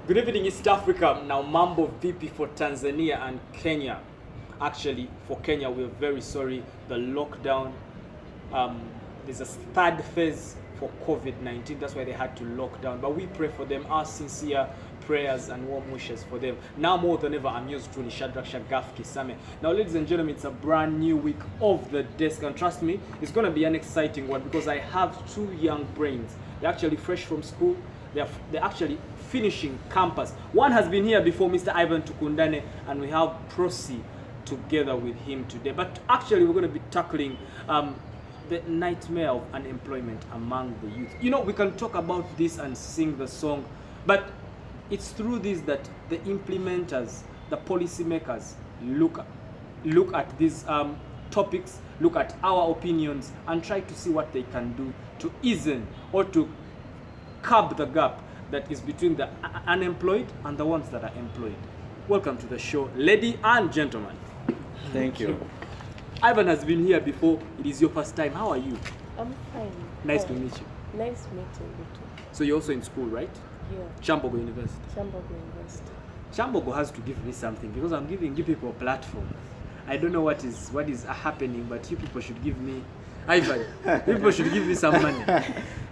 Good evening, East Africa. Now, Mambo VP for Tanzania and Kenya. Actually, for Kenya, we're very sorry. The lockdown, there's a third phase for COVID-19. That's why they had to lock down. But we pray for them. Our sincere prayers and warm wishes for them. Now more than ever, I'm yours truly, Shadrach Shagaf Kisame. Now, ladies and gentlemen, it's a brand new week of the desk. And trust me, it's going to be an exciting one because I have two young brains. They're actually fresh from school. They're actually finishing campus. One has been here before, Mr. Ivan Tukundane, and we have Prosi together with him today. But actually, we're going to be tackling the nightmare of unemployment among the youth. You know, we can talk about this and sing the song, but it's through this that the implementers, the policymakers look at these topics, look at our opinions, and try to see what they can do to ease or to curb the gap that is between the unemployed and the ones that are employed. Welcome to the show, ladies and gentlemen. Thank you. Ivan has been here before. It is your first time. How are you? I'm fine. Nice to meet you. Nice meeting you too. So you're also in school, right? Yeah. Chambogo University. Chambogo University. Chambogo has to give me something because I'm giving you people a platform. I don't know what is happening, but you people should give me, Ivan, people should give me some money.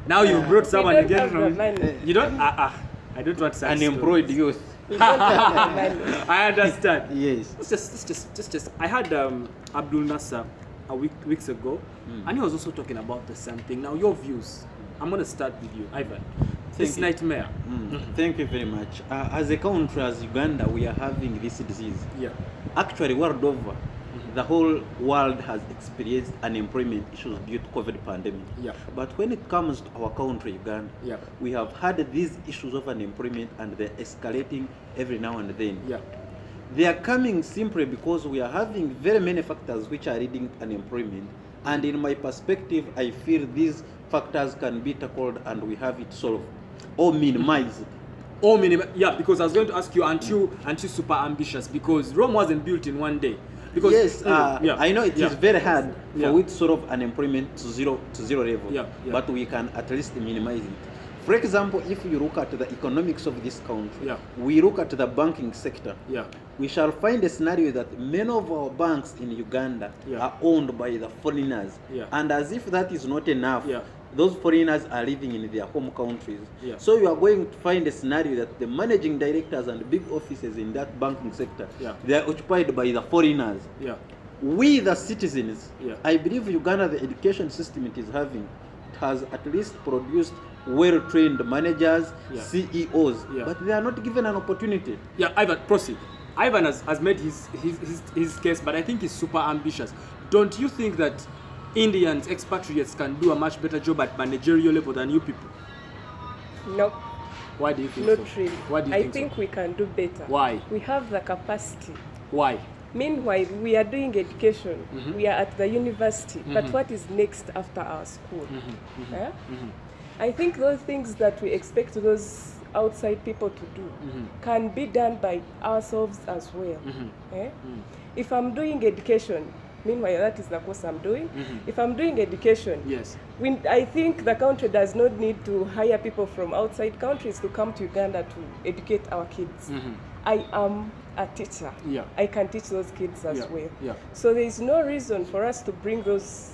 Now you brought someone again from money. You don't. I don't want such Unemployed stories. youth. We don't have the money. I understand. Yes. It's just. I had Abdul Nasser weeks ago, and he was also talking about the same thing. Now your views. I'm gonna start with you, Ivan. This nightmare. Thank you very much. As a country, as Uganda, we are having this disease. Yeah. Actually, world over, the whole world has experienced unemployment issues due to COVID pandemic. Yeah. But when it comes to our country, Uganda, Yeah. we have had these issues of unemployment and they're escalating every now and then. Yeah. They are coming simply because we are having very many factors which are leading to unemployment. And in my perspective, I feel these factors can be tackled and we have it solved or minimized. Or minimum. Yeah, because I was going to ask you, aren't you super ambitious? Because Rome wasn't built in one day. Because Yes, I know it is very hard Yeah. for we to solve unemployment to zero level, Yeah, yeah. but we can at least minimize it. For example, if you look at the economics of this country, Yeah. we look at the banking sector, Yeah. we shall find a scenario that many of our banks in Uganda Yeah. are owned by the foreigners. Yeah. And as if that is not enough, Yeah. those foreigners are living in their home countries. Yeah. So you are going to find a scenario that the managing directors and big offices in that banking sector, Yeah. they are occupied by the foreigners. Yeah. We, the citizens, Yeah. I believe Uganda, the education system it is having, it has at least produced well-trained managers, Yeah. CEOs, Yeah. but they are not given an opportunity. Yeah, Ivan, proceed. Ivan has made his case, but I think he's super ambitious. Don't you think that Indians, expatriates, can do a much better job at managerial level than you people? No, Why do you think not so? really. Why do you I think think so? we can do better. Why? We have the capacity. Why? Meanwhile, we are doing education. We are at the university. But what is next after our school? Eh? I think those things that we expect those outside people to do can be done by ourselves as well. Eh? If I'm doing education, meanwhile that is the course I'm doing. If I'm doing education, Yes. I think the country does not need to hire people from outside countries to come to Uganda to educate our kids. I am a teacher. Yeah. I can teach those kids as Yeah. well. Yeah. So there is no reason for us to bring those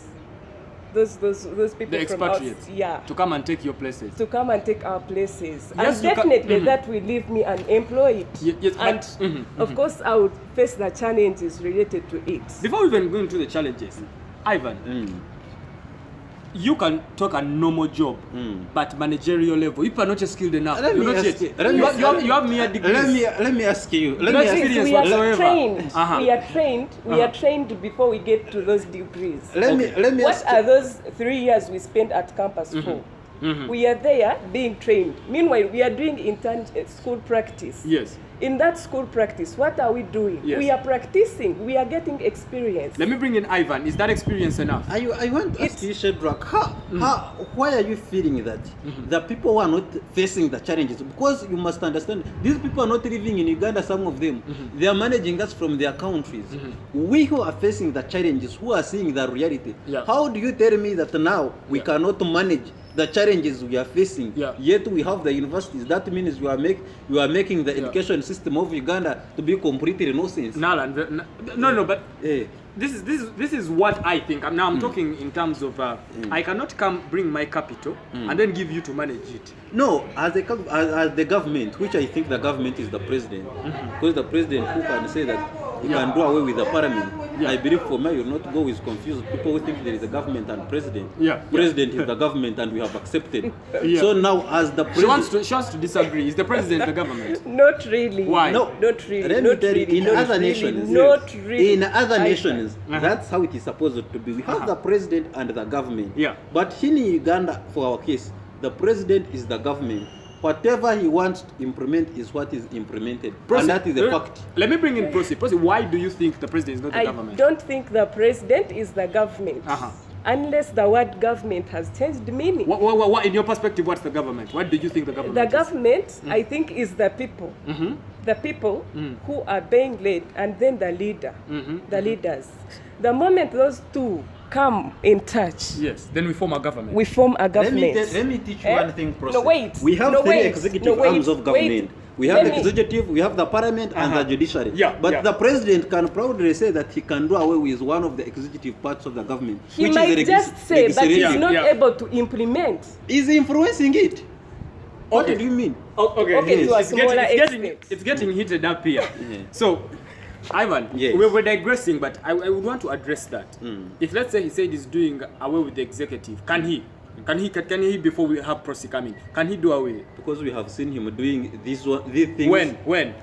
people The from expatriates. yeah, To come and take your places. to come and take our places. Yes, And you can- definitely that will leave me unemployed. Yes, but- and of course I would face the challenges related to it. Before we even go into the challenges, Ivan, you can talk a normal job, but managerial level, you are not just skilled enough. Let You're me not ask yet. you- let me- You have mere degrees. Let me ask you. Let No me ask experience we are whatsoever. trained. Uh-huh. We are trained. We are trained before we get to those degrees. Let me What ask are those 3 years we spent at campus for? We are there being trained. Meanwhile, we are doing school practice. Yes. In that school practice, what are we doing? Yes. We are practicing. We are getting experience. Let me bring in Ivan. Is that experience enough? I want to ask you, Shadrach, why are you feeling that the people who are not facing the challenges? Because you must understand, these people are not living in Uganda, some of them. They are managing us from their countries. We who are facing the challenges, who are seeing the reality, Yeah. how do you tell me that now we cannot manage the challenges we are facing. Yeah. Yet we have the universities. That means you are making the education system of Uganda to be completely nonsense. Nalan, no, but Eh. this is what I think. Now I'm talking in terms of I cannot come bring my capital and then give you to manage it. No, as the government, which I think the government is the president, because the president who can say that he can do away with the parliament. Yeah. I believe for me, you will not go with confused people who think there is a government and president. Yeah. President is the government and we have accepted. Yeah. So now as the president... She wants to disagree. Is the president the government? Not really. Why? No, Not really. Let me Not tell you, really. in Not other really. nations, Not really. in other I- nations, that's how it is supposed to be. We have the president and the government. Yeah. But in Uganda, for our case, the president is the government. Whatever he wants to implement is what is implemented, and that is a fact. Let me bring in Prosi. Prosi, why do you think the president is not the I government? don't think the president is the government. Uh-huh. Unless the word government has changed meaning. What, in your perspective, what's the government? What do you think the government The is? government, I think, is the people. The people who are being led, and then the leader, the leaders. The moment those two come in touch, Yes, then we form a government. we form a government. Let me teach you Eh? one thing, No, Prosi. wait. We have No, three wait. executive No, wait. arms of government. Wait. We have Let the me- executive, we have the parliament, and the judiciary. Yeah, But yeah. the president can proudly say that he can do away with one of the executive parts of the government, He which might is the just say, but he's legislative. not Yeah. able to implement. Is influencing it. What Okay. do you mean? Okay, Okay, to a smaller extent. it's getting heated up here. Yeah. So, Ivan, Yes. we're digressing, but I would want to address that. If let's say he said he's doing away with the executive, can he? Can he before we have Prosi coming? Can he do away with it? Because we have seen him doing these things. When?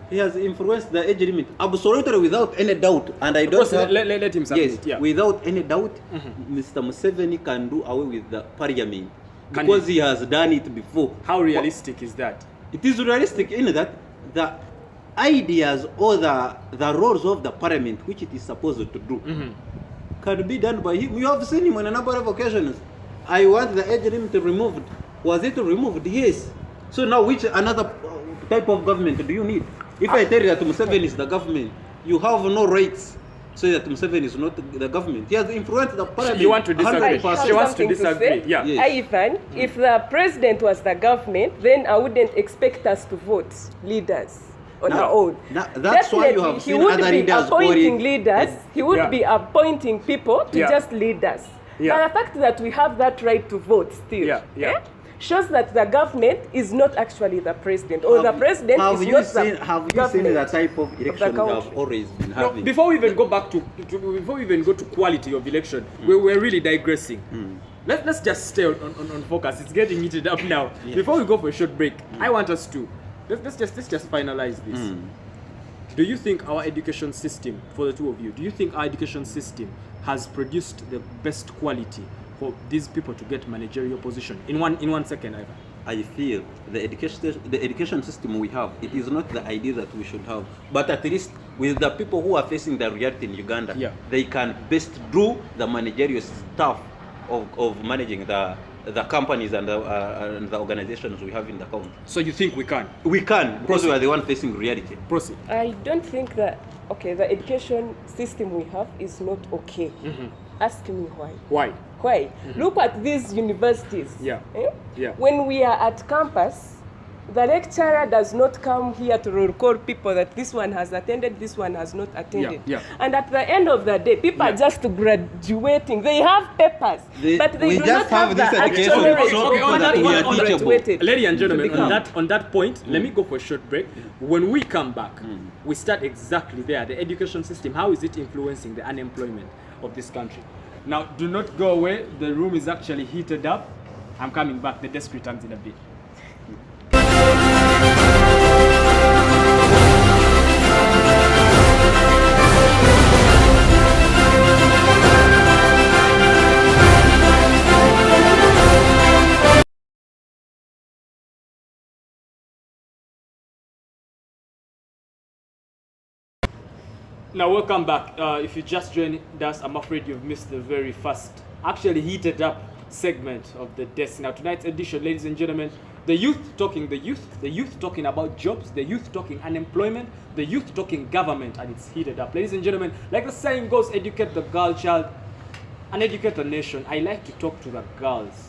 He has influenced the age limit absolutely without any doubt, and I don't Prosi, have, let him submit. yes, Yeah. without any doubt, Mr. Museveni can do away with the parliament Can because he has done it before. How realistic is that? It is realistic in that the ideas or the roles of the parliament, which it is supposed to do, can be done by him. You have seen him on a number of occasions. I want the age limit removed. Was it removed? Yes. So now which another type of government do you need? If I tell you that Museveni is the government, you have no rights. Say that Museveni is not the government. He has influenced the parliament. You want to disagree? 100%. She wants to Something to disagree. say? Yeah. Yes. Ivan, if the president was the government, then I wouldn't expect us to vote leaders on our own. That's why you have Definitely, seen he would other be leaders appointing calling- leaders. He would Yeah. be appointing people to Yeah. just lead us. Yeah. But the fact that we have that right to vote still Yeah. shows that the government is not actually the president, or the president have is you not seen, the have you seen government the type of election we have country. always been No, having? before we even go back before we even go to quality of election, we're really digressing. Let's just stay on focus. It's getting heated up now. Yeah. Before we go for a short break, I want us to let's just finalize this. Do you think our education system, for the two of you, do you think our education system has produced the best quality for these people to get managerial position? In one second, Ivan. I feel the education system we have, it is not the idea that we should have, but at least with the people who are facing the reality in Uganda, Yeah. they can best do the managerial stuff of managing the companies and the organizations we have in the country. So you think we can? We can, because we are the one facing reality. Proceed. I don't think that, okay, the education system we have is not okay. Ask me why. Why? Why? Look at these universities. Yeah. Eh? Yeah. When we are at campus, the lecturer does not come here to roll call people that this one has attended, this one has not attended. Yeah. And at the end of the day, people are just graduating. They have papers, but they we do just not have have the this education actual to show result people that they we are have teachable. graduated. Ladies and to gentlemen, become. on that point, let me go for a short break. When we come back, we start exactly there. The education system, how is it influencing the unemployment of this country? Now, do not go away. The room is actually heated up. I'm coming back. The desk returns in a bit. Now, welcome back. If you just joined us, I'm afraid you've missed the very first, actually heated up segment of the desk. Now, tonight's edition, ladies and gentlemen, the youth talking the youth talking about jobs, the youth talking unemployment, the youth talking government, and it's heated up. Ladies and gentlemen, like the saying goes, educate the girl child and educate the nation. I like to talk to the girls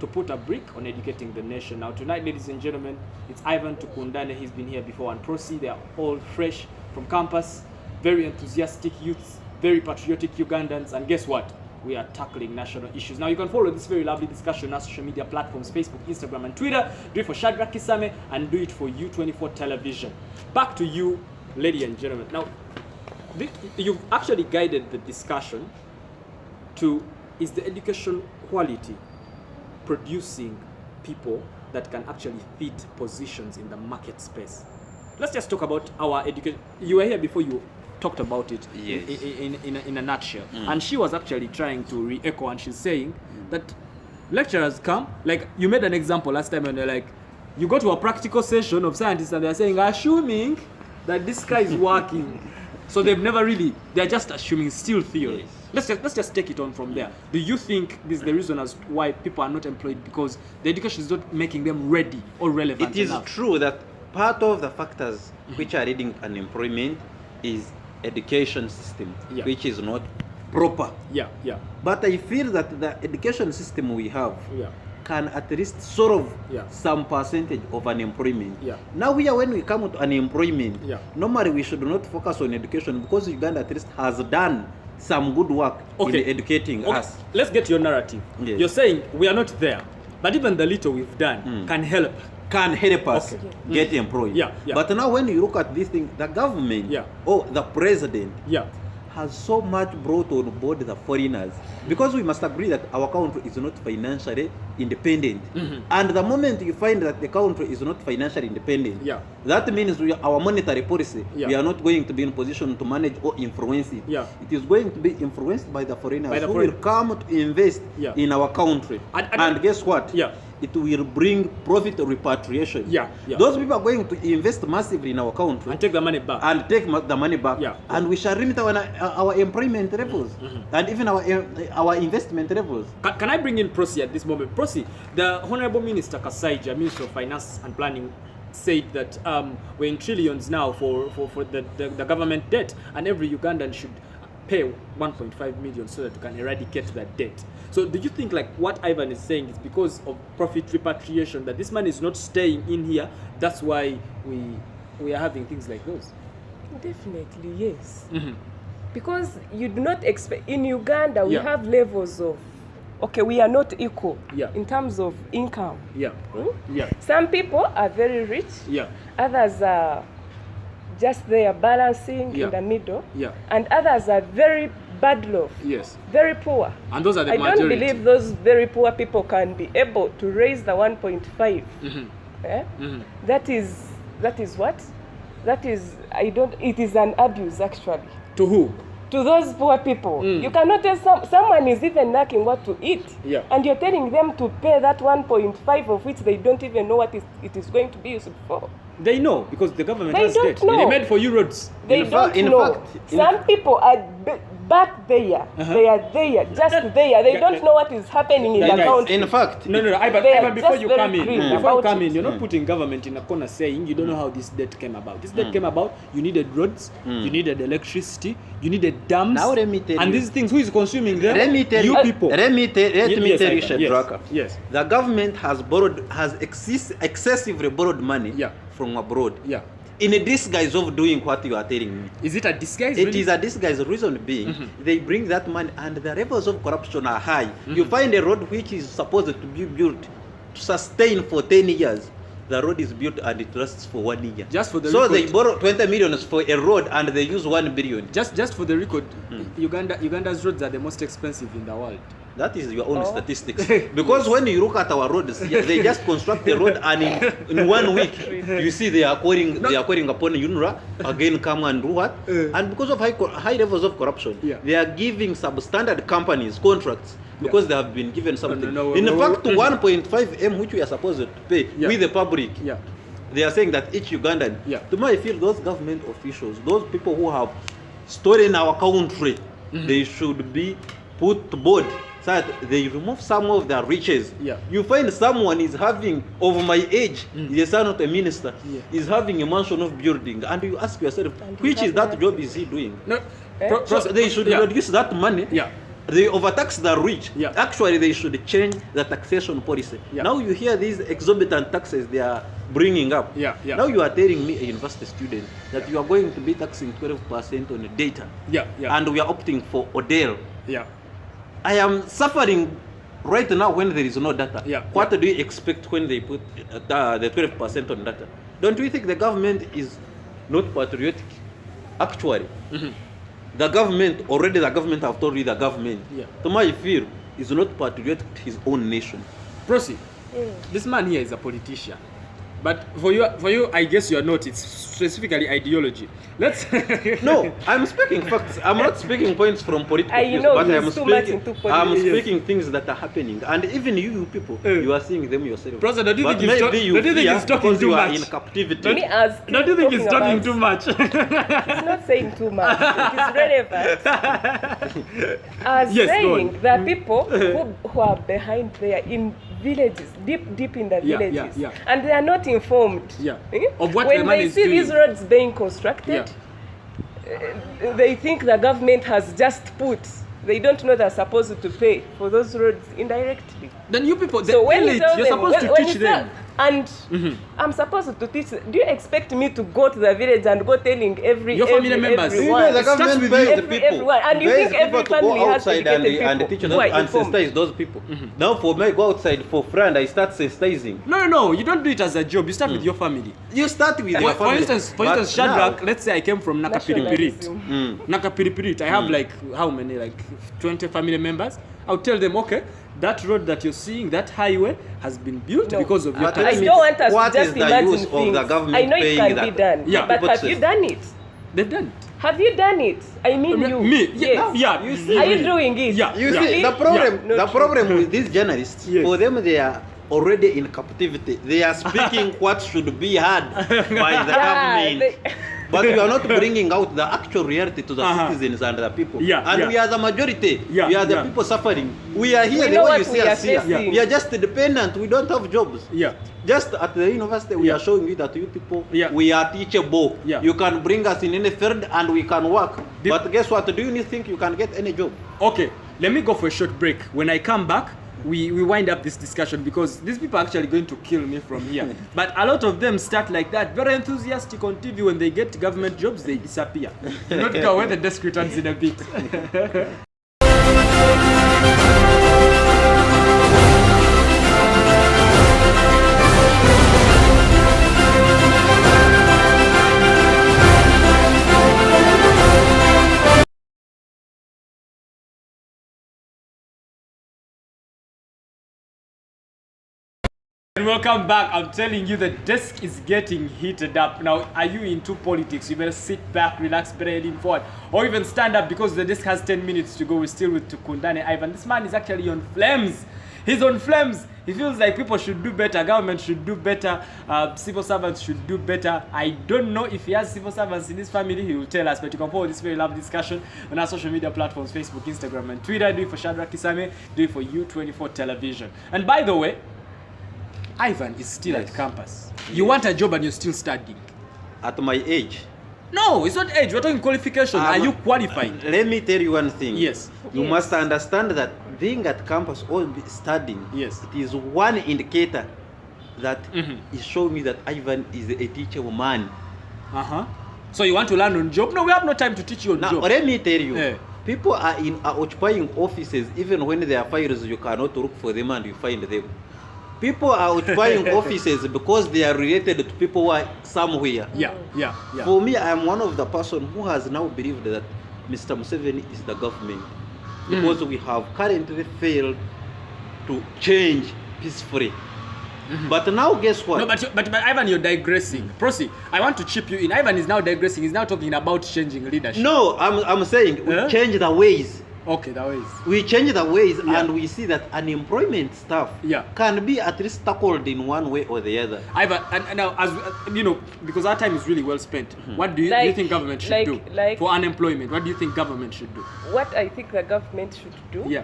to put a brick on educating the nation. Now tonight, ladies and gentlemen, it's Ivan Tukundane. He's been here before, and Prosi. They are all fresh from campus, very enthusiastic youths, very patriotic Ugandans, and guess what? We are tackling national issues. Now you can follow this very lovely discussion on our social media platforms, Facebook, Instagram, and Twitter. Do it for Shadrach Kisame and do it for U24 Television. Back to you, ladies and gentlemen. Now, you've actually guided the discussion to, is the education quality producing people that can actually fit positions in the market space? Let's just talk about our education. You were here before, you talked about it. Yes. in a nutshell. And she was actually trying to re-echo, and she's saying that lecturers come, like you made an example last time, and they're like, you go to a practical session of scientists and they're saying, assuming that this guy is working. So they've never really, they're just assuming, still theory. Yes. Let's just take it on from there. Do you think this is the reason as why people are not employed, because the education is not making them ready or relevant It is enough? true that part of the factors which are leading unemployment is education system, Yeah. which is not proper. Yeah. But I feel that the education system we have Yeah. can at least solve Yeah. some percentage of unemployment. Yeah. Now here, when we come to unemployment, Yeah. normally we should not focus on education, because Uganda at least has done some good work in educating us. Let's get your narrative. Yes. You're saying we are not there, but even the little we've done can help. Can help us Okay. get employed. Yeah. But now when you look at this thing, the government Yeah. or the president Yeah. has so much brought on board the foreigners, because we must agree that our country is not financially independent. And the moment you find that the country is not financially independent, Yeah. that means our monetary policy, Yeah. we are not going to be in position to manage or influence it. Yeah. It is going to be influenced by the foreigners By the who foreign- will come to invest Yeah. in our country. And guess what? Yeah. It will bring profit repatriation. Yeah. Those people are going to invest massively in our country And take the money back. and take the money back. Yeah. And we shall limit our employment levels and even our investment levels. Can I bring in Prosi at this moment? Prosi, the Honorable Minister Kasaija, Minister of Finance and Planning, said that we're in trillions now for the government debt, and every Ugandan should pay 1.5 million so that we can eradicate that debt. So do you think, like what Ivan is saying, is because of profit repatriation that this money is not staying in here? That's why we are having things like those? Definitely, yes. Because you do not expect, in Uganda, we Yeah. have levels of, okay, we are not equal Yeah. in terms of income. Yeah. Yeah. Some people are very rich, Yeah. others are just there balancing Yeah. in the middle, Yeah. and others are very bad off, Yes. very poor. And those are the I majority. don't believe those very poor people can be able to raise the 1.5. Eh? That is what? That is, it is an abuse actually. To who? To those poor people. You cannot tell someone is even lacking what to eat. Yeah. And you're telling them to pay that 1.5 of which they don't even know what it is going to be used for. They know, because the government They has don't debt. know. They made for you roads. They In don't fact- in know. fact- Some people are back there. They are there, just there. They don't know what is happening in the Guys, country. In fact, No, Ivan, They are Ivan, before just you very come in, green before you about come in, it. you're not putting government in a corner saying you don't know how this debt came about. This debt came about, you needed roads, you needed electricity, you needed dams. Now let me tell and you. these things, who is consuming them? let me tell you people. Let me tell Yes, you, Ivan, Shadraka. Yes. The government has excessively borrowed money Yeah. from abroad. Yeah. In a disguise of doing what you are telling me. Is it a disguise? It really? is a disguise. Reason being, they bring that money and the levels of corruption are high. You find a road which is supposed to be built to sustain for 10 years. The road is built and it lasts for 1 year. Just for the so record. they borrow 20 million for a road and they use 1 billion. Just for the record, Uganda's roads are the most expensive in the world. That is your own statistics. Because when you look at our roads, they just construct the road and in 1 week, you see they are calling upon UNRWA again come and do what? And because of high levels of corruption, Yeah. they are giving substandard companies contracts because they have been given something. No, in fact, 1.5 M, which we are supposed to pay Yeah. with the public, Yeah. they are saying that each Ugandan, Yeah. to me I feel those government officials, those people who have stolen our country, they should be put to board so that they remove some of their riches. Yeah. You find someone is having, of my age, is a son of a minister, Yeah. is having a mansion of building, and you ask yourself, And he which has is that nothing. job is he doing? No. Eh? So they should Yeah. reduce that money Yeah. they overtax the rich. Yeah. Actually, they should change the taxation policy. Yeah. Now you hear these exorbitant taxes they are bringing up. Yeah, yeah. Now you are telling me, a university student, that you are going to be taxing 12% on data, Yeah, yeah, and we are opting for Odell. yeah. I am suffering right now when there is no data. Yeah, What yeah. do you expect when they put the 12% on data? Don't we think the government is not patriotic? Actually, the government have told you the government, Yeah. to my fear, is not patriotic to his own nation. Proceed. This man here is a politician. But for you, I guess you are not. It's specifically ideology. Let's. No, I'm speaking facts. I'm not speaking points from political I views, know but he's too much into politics. I'm Yes. speaking things that are happening, and even you people, you are seeing them yourself. Brother, don't you But think he's maybe you don't you think fear he's talking because too you are much? in captivity. Me as Don't you think he's talking about- too much? He's not saying too much. It is relevant. As Yes, go saying on. there are people who are behind there in villages, deep in the Yeah, villages, yeah. and they are not informed. Yeah. Eh? Of what when the man they is see doing. these roads being constructed, they think the government has just put. They don't know they're supposed to pay for those roads indirectly. Then you people, the So when elite, you tell you're them, supposed to when teach you tell- them. and I'm supposed to teach. Do you expect me to go to the village and go telling Your family members. You everyone? know, the It starts government with pays you. the people. Everyone. And you Pays think every people to family go has outside educated and people teach who them are and informed. sensitize those people. Now, for me, I go outside for friend, I start sensitizing. No. You don't do it as a job. You start with your family. You start with your For family. instance, But Shadrach, now- let's say I came from Nakapiripirit. Nationalism. Nakapiripirit. I have like how many? Like 20 family members. I'll tell them, okay, that road that you're seeing, that highway has been built No. because of your But I let tax. me- don't want us what to is just the imagine use of things. the government I know it paying can that? be done. Yeah. But People have say- you done it? They've done it. Have you done it? I mean you. Me? Yes. Yeah. You see- Are you doing it? Yeah. You Yeah. see, the problem, Yeah. the problem with these journalists, Yes. for them, they are already in captivity. They are speaking what should be heard by the government. But we are not bringing out the actual reality to the citizens and the people. Yeah, And yeah. we are the majority. Yeah, We are the yeah. people suffering. We are here We the know way what you see we are us here. facing. We are just dependent. We don't have jobs. Yeah. Just at the university, we Yeah. are showing you that you people, Yeah. we are teachable. Yeah. You can bring us in any field and we can work. Did- But guess what? Do you think you can get any job? Okay, let me go for a short break. When I come back, we wind up this discussion because these people are actually going to kill me from here. But a lot of them start like that, very enthusiastic on TV. When they get government jobs, they disappear. Do not go away, the desk returns in a bit. And welcome back. I'm telling you, the desk is getting heated up. Now, are you into politics? You better sit back, relax, better lean forward, or even stand up because the desk has 10 minutes to go. We're still with Tukundane Ivan. This man is actually on flames. He's on flames. He feels like people should do better, government should do better, civil servants should do better. I don't know if he has civil servants in his family, he will tell us, but you can follow this very lovely discussion on our social media platforms, Facebook, Instagram, and Twitter. Do it for Shadrach Kisame, do it for U24 Television. And by the way, Ivan is still at campus. You want a job and you're still studying. At my age, No, it's not age, we're talking qualification. Are you qualified? Let me tell you one thing. Yes. You Yes. must understand that being at campus or studying, Yes. it is one indicator that is showing me that Ivan is a teachable man. Uh-huh. So you want to learn on job? No, we have no time to teach you on Now, job. let me tell you, Eh. people are occupying offices even when there are files you cannot look for them and you find them. People are occupying offices because they are related to people who are somewhere. Yeah. For me, I am one of the person who has now believed that Mr. Museveni is the government because we have currently failed to change peacefully. But now, guess what? No, but Ivan, you're digressing. Proceed. I want to chip you in. Ivan is now digressing. He's now talking about changing leadership. No, I'm saying we Eh? change the ways. Okay, that was. We change the ways Yeah. and we see that unemployment stuff Yeah. can be at least tackled in one way or the other. Ivan, and now, as you know, because our time is really well spent, what do you think government should do for unemployment? What do you think government should do? What I think the government should do Yeah.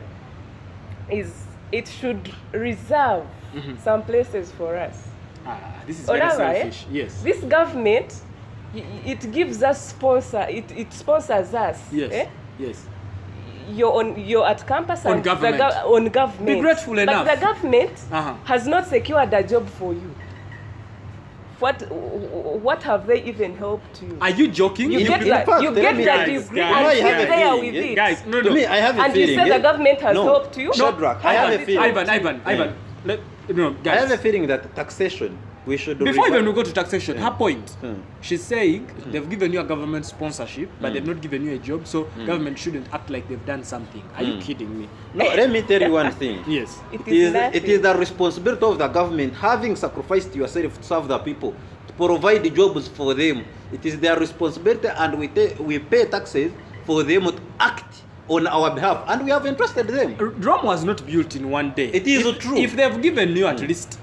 is it should reserve some places for us. This is very Alright. selfish. Yes. This government, it gives us sponsor. It sponsors us. Yes. eh? Yes. you're at campus On and government. on government. Be grateful enough. But the government Uh-huh. has not secured a job for you. What have they even helped you? Are you joking? You get in that, fact, you let get me the tell you, degree guys, and I sit have a there feeling, with it. Guys, no, To me, I have a And feeling. you say the government has No. helped you? Shadrach, I have a feeling. Ivan, no, I have a guys. feeling that taxation, we should... Before revi- even we go to taxation, her point, Mm. she's saying they've given you a government sponsorship, but they've not given you a job, so Mm. government shouldn't act like they've done something. Are you kidding me? No, let me tell you one thing. Yes. It It is is nothing. the responsibility of the government, having sacrificed yourself to serve the people, to provide jobs for them. It is their responsibility, and we pay taxes for them to act on our behalf, and we have entrusted them. Rome was not built in one day. It is if, true. If they've given you at least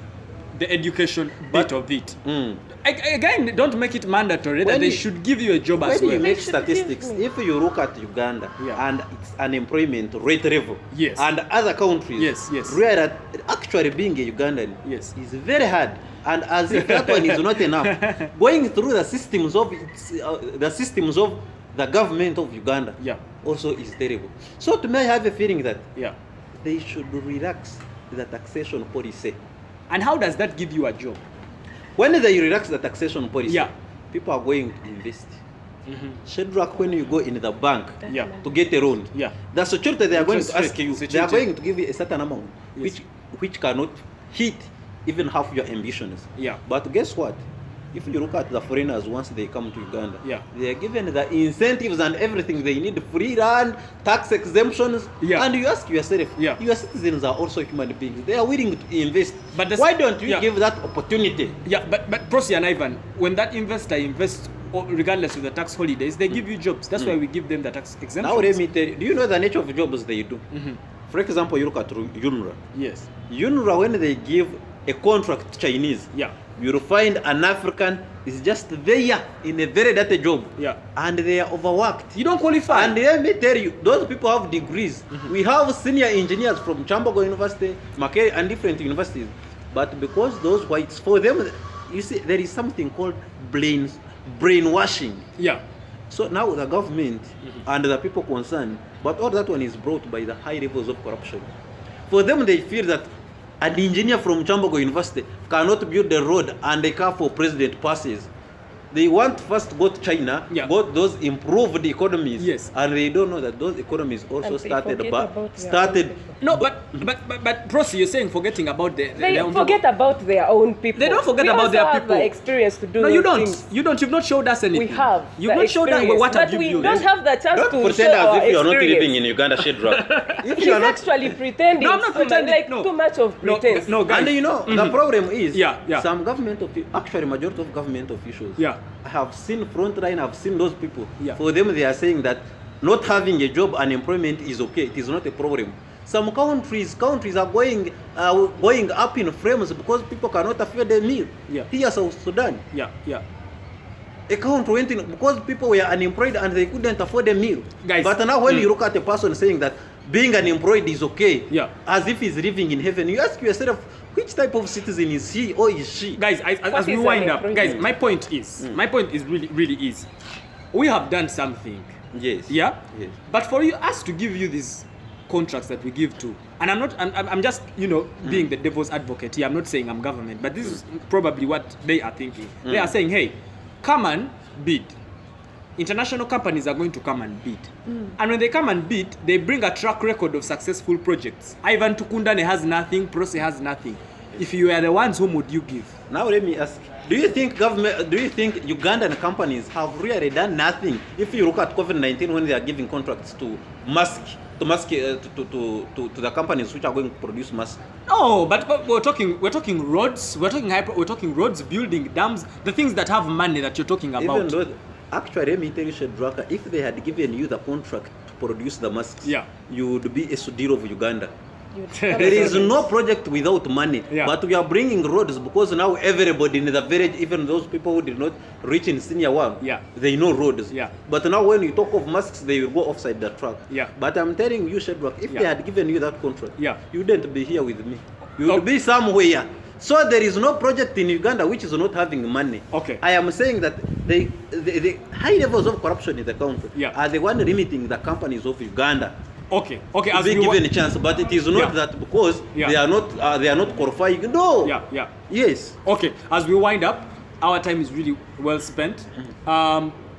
the education bit of it, Mm. again, don't make it mandatory that When they you- should give you a job as When you well. make They should statistics, give me. if you look at Uganda Yeah. and its unemployment rate level, Yes. and other countries, Yes. where actually being a Ugandan Yes. is very hard, and as if that one is not enough, going through the systems of the government of Uganda Yeah. also is terrible. So to me, I have a feeling that Yeah. they should relax the taxation policy. And how does that give you a job? When they relax the taxation policy, Yeah. people are going to invest. Shadrach, when you go in the bank Yeah. to get a loan, Yeah. the security they are going to Interest ask rate, you, security. they are going to give you a certain amount, Yes. which cannot hit even half your ambitions. Yeah. But guess what? If you look at the foreigners once they come to Uganda, Yeah. they are given the incentives and everything they need, free land, tax exemptions, Yeah. and you ask yourself, Yeah. your citizens are also human beings. They are willing to invest. But Why don't you yeah. give that opportunity? Yeah, but Prosi and Ivan, when that investor invests regardless of the tax holidays, they give you jobs. That's why we give them the tax exemption. Now let me tell you, do you know the nature of jobs they do? Mhm. For example, you look at UNRWA. Yes. UNRWA, when they give a contract to Chinese, Yeah. you'll find an African is just there in a very dirty job. Yeah. And they are overworked. You don't qualify. And let me tell you, those people have degrees. We have senior engineers from Chambogo University, Makerere, and different universities. But because those whites, for them, you see, there is something called brainwashing. Yeah. So now the government and the people concerned, but all that one is brought by the high levels of corruption. For them, they feel that an engineer from Chambogo University cannot build a road and a car for president passes. They want first to go to China, Yeah. got those improved economies, Yes. and they don't know that those economies also And they started forget about their started. own No, but Prosi, you're saying forgetting about They their own forget about their own people. They don't forget we about also their have people. the experience to do No, you those don't. things. You don't. You've not showed us anything. We have. You've the not showed us experience, what have but you we built. don't have the chance Don't to pretend show as our if you are not experience. living in Uganda, Shadrach. If He's you are not, actually pretending. No, I'm not so much, pretending, Like no. too much of No, pretense. no, guys. and you know the problem is, Yeah, yeah. some government actually majority of government officials. Yeah. I have seen frontline. I've seen those people. Yeah. For them, they are saying that not having a job, unemployment is okay. It is not a problem. Some countries are going up in flames because people cannot afford a meal. Yeah. Here, South Sudan, Yeah, yeah. a country went in because people were unemployed and they couldn't afford a meal. Guys, But now when you look at a person saying that being unemployed is okay, Yeah. as if he's living in heaven, you ask yourself, which type of citizen is he or is she? Guys, as What we is wind up, unemployment? guys, my point is really is, we have done something. Yes. Yeah. Yes. But for us to give you these contracts that we give to, and I'm just being the devil's advocate here. I'm not saying I'm government, but this is probably what they are thinking. They are saying, hey, come and bid. International companies are going to come and bid. And when they come and bid, they bring a track record of successful projects. Ivan Tukundane has nothing, Prosi has nothing. If you are the ones, whom would you give? Now let me ask, do you think Ugandan companies have really done nothing? If you look at COVID-19 when they are giving contracts to the companies which are going to produce masks. No, but we're talking roads, we're talking roads, building dams, the things that have money that you're talking about. Even though, actually, let me tell you, Shadrach, if they had given you the contract to produce the masks, Yeah. you would be a Sudiro of Uganda. You'd There is no project without money, Yeah. but we are bringing roads because now everybody in the village, even those people who did not reach in senior one, Yeah. they know roads. Yeah. But now when you talk of masks, they will go offside the track. Yeah. But I'm telling you, Shadrach, if Yeah. they had given you that contract, Yeah. you wouldn't be here with me. You Oh. would be somewhere. So there is no project in Uganda which is not having money. Okay. I am saying that the high levels of corruption in the country Yeah. are the one limiting the companies of Uganda. Okay. to As be we given a chance, but it is not Yeah. that because Yeah. they are not qualifying. No. Yeah. Yes. Okay, as we wind up, our time is really well spent.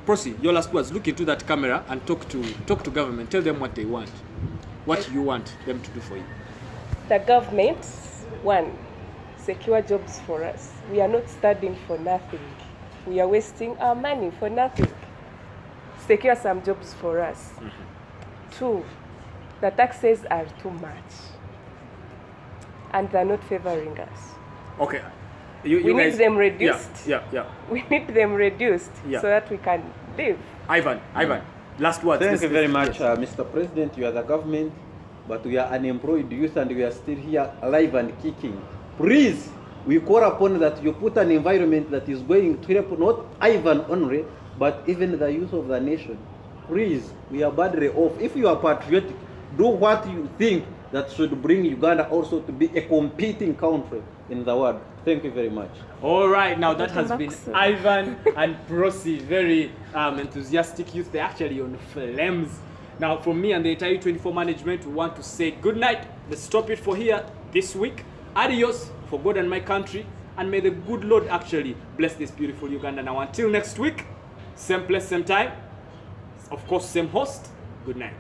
Prosi, your last words. Look into that camera and talk to government. Tell them what they want. What you want them to do for you. The government, one, secure jobs for us. We are not studying for nothing. We are wasting our money for nothing. Secure some jobs for us. Two, the taxes are too much. And they're not favoring us. Okay. We need them reduced. Yeah. We need them reduced Yeah. so that we can live. Ivan, last words. Thank This- you very this- much, yes. Mr. President. You are the government, but we are unemployed youth and we are still here alive and kicking. Please, we call upon that you put an environment that is going to help not Ivan only, but even the youth of the nation. Please, we are badly off. If you are patriotic, do what you think that should bring Uganda also to be a competing country in the world. Thank you very much. All right, now that has been Maxim. Ivan and Prosi, very enthusiastic youth. They're actually on flames. Now, from me and the entire 24 management, we want to say good night. Let's stop it for here this week. Adios for God and my country, and may the good Lord actually bless this beautiful Uganda. Now, until next week, same place, same time. Of course, same host. Good night.